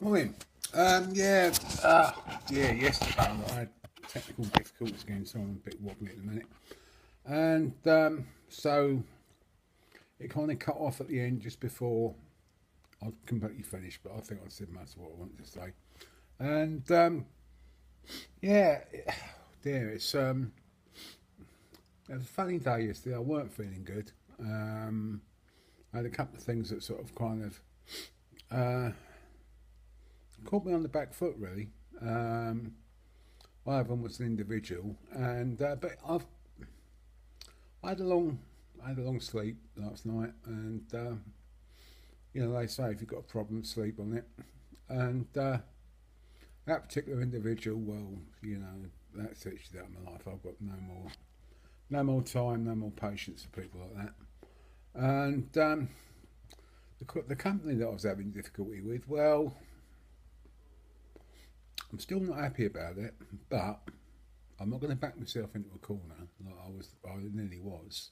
Morning. Yesterday I had technical difficulties again, so I'm a bit wobbly at the minute. And so it kind of cut off at the end just before I'd completely finished, but I think I said most of what I wanted to say. And yeah, dear, it was a funny day yesterday. I weren't feeling good. I had a couple of things that sort of kind of caught me on the back foot, really. One of them was an individual, and but I had a long I had a long sleep last night, and they say if you've got a problem, sleep on it. And that particular individual, well, that's it out of my life. I've got no more time, no more patience for people like that. And the company that I was having difficulty with, well, I'm still not happy about it, but I'm not going to back myself into a corner like I nearly was,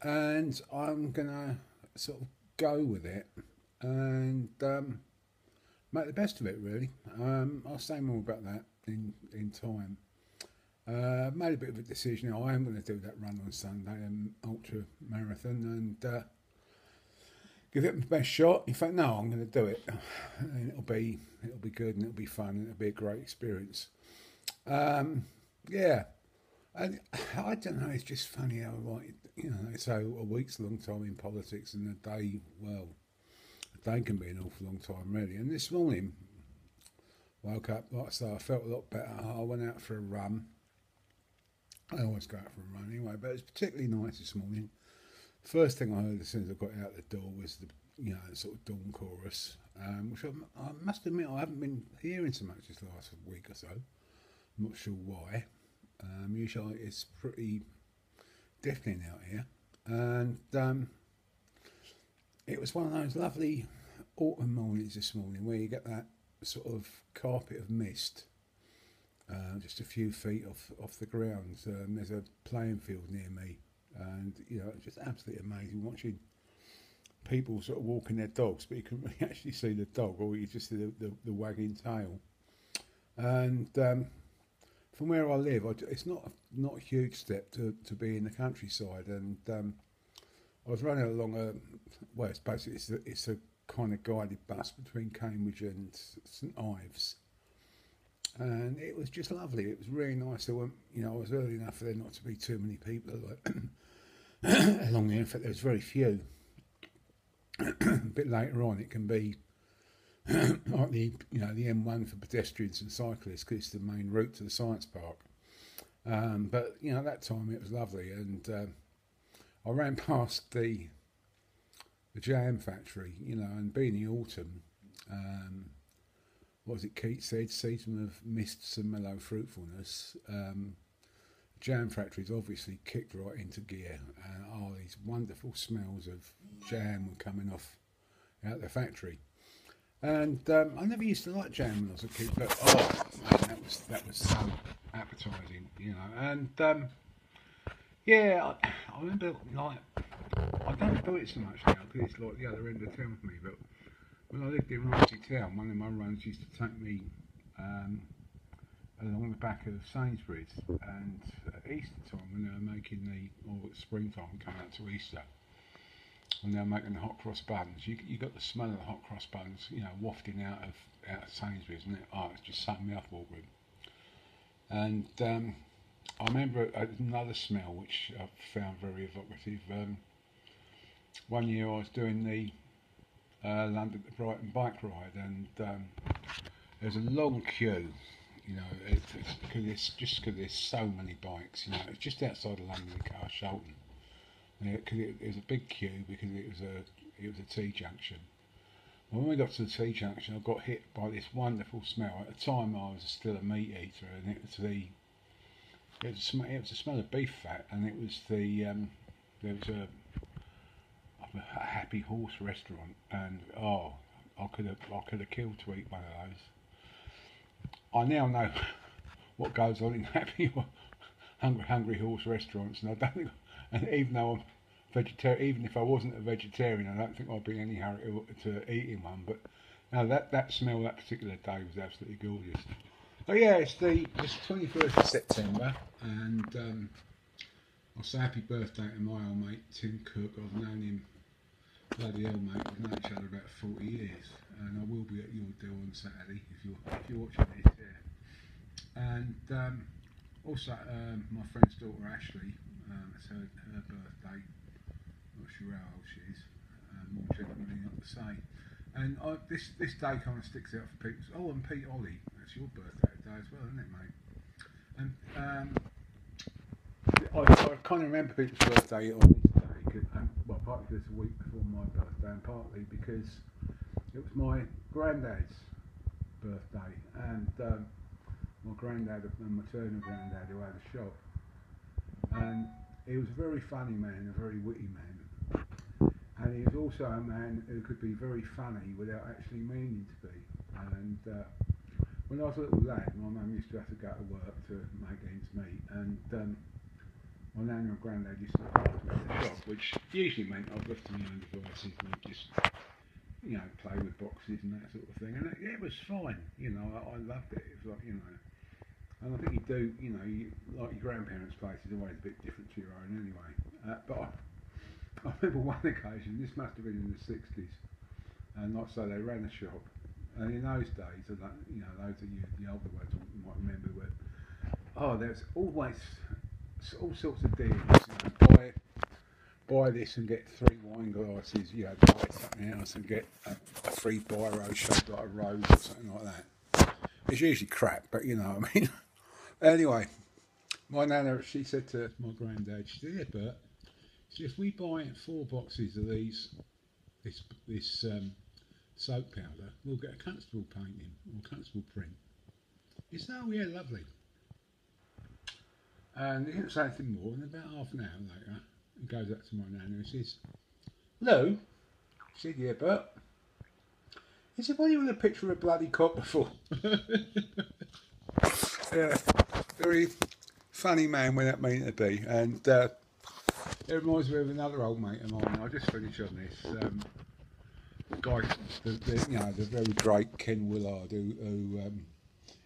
and I'm going to sort of go with it and make the best of it. Really, I'll say more about that in time. Made a bit of a decision. I am going to do that run on Sunday, an ultra marathon, and give it my best shot. In fact, no, I'm going to do it, and it'll be good, and it'll be fun, and it'll be a great experience. Yeah, and I don't know. It's just funny how like they say a week's a long time in politics, and a day, well, a day can be an awful long time, really. And this morning, woke up like I say, I felt a lot better. I went out for a run. I always go out for a run anyway, but it was particularly nice this morning. First thing I heard as soon as I got out the door was the sort of dawn chorus, which I must admit I haven't been hearing so much this last week or so. I'm not sure why. Usually it's pretty deafening out here, and it was one of those lovely autumn mornings this morning where you get that sort of carpet of mist, just a few feet off the ground. There's a playing field near me, and it's just absolutely amazing watching people sort of walking their dogs, but you couldn't really actually see the dog, or you just see the wagging tail. And from where I live, it's not a huge step to be in the countryside, and I was running along it's basically it's a kind of guided bus between Cambridge and St Ives, and it was just lovely. It was really nice. There weren't, I was early enough for there not to be too many people along there. In fact, there was very few. A bit later on, it can be like the M1 for pedestrians and cyclists because it's the main route to the science park. But at that time it was lovely, and I ran past the jam factory, and being the autumn, what was it Keats said, season of mists and mellow fruitfulness. Jam factories obviously kicked right into gear, and these wonderful smells of jam were coming off out the factory. And I never used to like jam when I was a kid, but man, that was so appetising, And I remember like I don't do it so much now because it's like the other end of town for me. But when I lived in Ramsey Town, one of my runs used to take me along the back of Sainsbury's, and at Easter time when they were making or springtime coming out to Easter, when they were making the hot cross buns, you got the smell of the hot cross buns, wafting out of Sainsbury's, and it's just something me off awkward. And I remember another smell which I found very evocative. One year I was doing the London to Brighton bike ride, and there's a long queue. It's because there's so many bikes. It's just outside of London Carshalton. Because it was a big queue because it was a T junction. When we got to the T junction, I got hit by this wonderful smell. At the time, I was still a meat eater, and it was the smell of beef fat, and it was there was a Happy Horse restaurant, and I could have killed to eat one of those. I now know what goes on in Hungry Horse restaurants, and I don't think, and even though I'm vegetarian, even if I wasn't a vegetarian, I don't think I'd be in any hurry to eating one. But Oh, that smell that particular day was absolutely gorgeous. Oh yeah, it's 21st of September, and I'll say happy birthday to my old mate Tim Cook. I've known him, bloody hell mate, we've known each other about 40 years, and I will be at your deal on Saturday if you're watching this. Yeah. And also my friend's daughter Ashley, it's her birthday. Not sure how old she is. More generally not to say. And this day kind of sticks out for people. Oh, and Pete Ollie, that's your birthday today as well, isn't it, mate? And I kind of remember people's birthday on this day, well, partly because it's a week before my birthday, and partly because it was my granddad's birthday, and my granddad, my maternal granddad, who had a shop, and he was a very funny man, a very witty man. And he was also a man who could be very funny without actually meaning to be. And when I was a little lad, my mum used to have to go to work to make ends meet, and my nan and granddad used to look after me in the shop, which usually meant I was left to my own devices and I'd just, you know, play with boxes and that sort of thing. And it was fine, you know, I loved it. It was like, you know, and I think you do, you know, like your grandparents' place is always a bit different to your own anyway. But I remember one occasion, this must have been in the 60s, and like I say, they ran a shop, and in those days, you know, those of you, the older ones might remember, there's always all sorts of deals, you know, buy this and get 3 wine glasses, you know, buy something else and get a free biro shaped like a rose or something like that. It's usually crap, but you know what I mean. Anyway, my nana, she said to my granddad, she said, yeah, Bert, so if we buy 4 boxes of this soap powder, we'll get a Constable painting or Constable print. He said, oh yeah, lovely. And he didn't say anything more, and about half an hour later, he goes up to my nana and says, hello? She said, yeah, Bert. He said, what do you want a picture of a bloody copper for? Yeah, very funny man when that meant to be, and it reminds me of another old mate of mine. I'll just finish on this. Guy, you know, the very great Ken Willard, who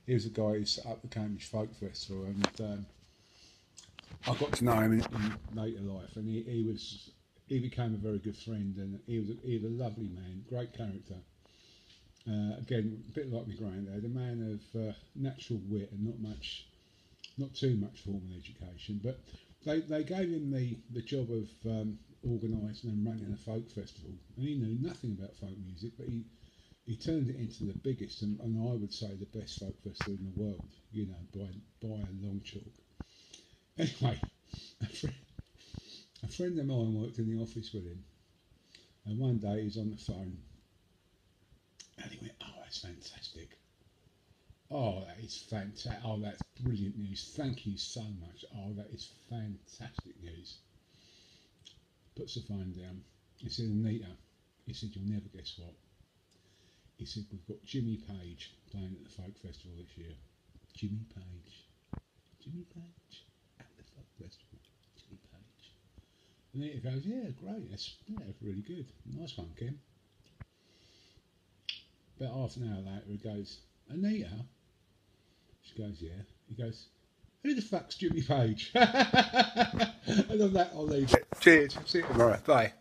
he was a guy who set up the Cambridge Folk Festival, and I got to know him in later life, and he became a very good friend, and he was a lovely man, great character. Again, a bit like my granddad, a man of natural wit and not too much formal education, but they gave him the job of organising and running a folk festival, and he knew nothing about folk music, but he turned it into the biggest and I would say the best folk festival in the world, you know, by a long chalk. Anyway, a friend of mine worked in the office with him, and one day he was on the phone, and he went, oh, that's fantastic. Oh, that is fantastic. Oh, that's brilliant news. Thank you so much. Oh, that is fantastic news. Puts the phone down. He said, Anita, he said, you'll never guess what. He said, we've got Jimmy Page playing at the Folk Festival this year. Jimmy Page. Jimmy Page at the Folk Festival. Jimmy Page. And Anita goes, yeah, great. That's really good. Nice one, Kim. About half an hour later, he goes, Anita? She goes, yeah. He goes, who the fuck's Jimmy Page? And on that, I'll leave it. Cheers. See you tomorrow. Bye.